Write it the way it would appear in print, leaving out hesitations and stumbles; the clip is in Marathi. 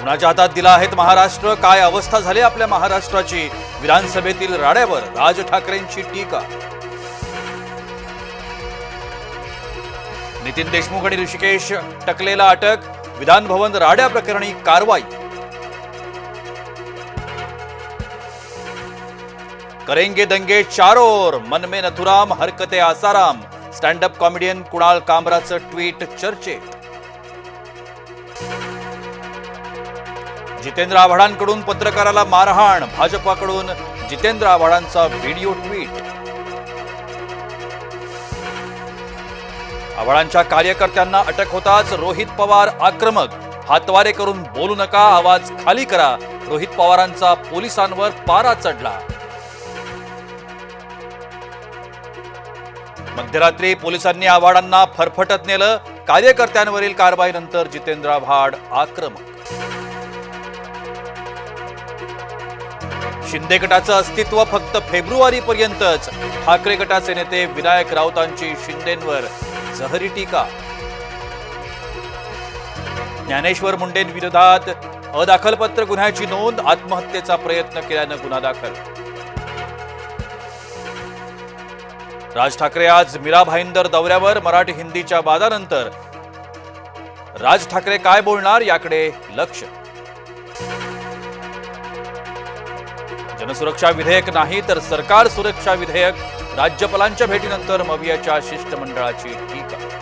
कुणाच्या हातात दिला आहेत महाराष्ट्र? काय अवस्था झाली आपल्या महाराष्ट्राची? विधानसभेतील राड्यावर राज ठाकरेंची टीका. नितीन देशमुख आणि ऋषिकेश टकलेला अटक. विधान भवन राड्या प्रकरणी कारवाई. करेंगे दंगे चारोर, मन में नथुराम हरकते Asaram. Stand up comedian Kunal कामराचं ट्विट चर्चेत. जितेंद्र आव्हाडांकडून पत्रकाराला मारहाण. भाजपाकडून जितेंद्र आव्हाडांचा व्हिडिओ ट्विट. आव्हाडांच्या कार्यकर्त्यांना अटक होताच रोहित पवार आक्रमक. हातवारे करून बोलू नका, आवाज खाली करा. रोहित पवारांचा पोलिसांवर पारा चढला. मध्यरात्री पोलिसांनी आव्हाडांना फरफटत नेलं. कार्यकर्त्यांवरील कारवाईनंतर जितेंद्र आव्हाड आक्रमक. शिंदे गटाचं अस्तित्व फक्त फेब्रुवारीपर्यंतच. ठाकरे गटाचे नेते विनायक राऊतांची शिंदेंवर जहरी टीका. ज्ञानेश्वर मुंडेंविरोधात अदाखलपत्र गुन्ह्याची नोंद. आत्महत्येचा प्रयत्न केल्यानं गुन्हा दाखल. राज ठाकरे आज मीरा भाईंदर दौऱ्यावर. मराठी हिंदीच्या वादानंतर राज ठाकरे काय बोलणार याकडे लक्ष. जनसुरक्षा विधेयक नाही तर सरकार सुरक्षा विधेयक. राज्यपालांच्या भेटीनंतर मवियाच्या शिष्टमंडळाची टीका.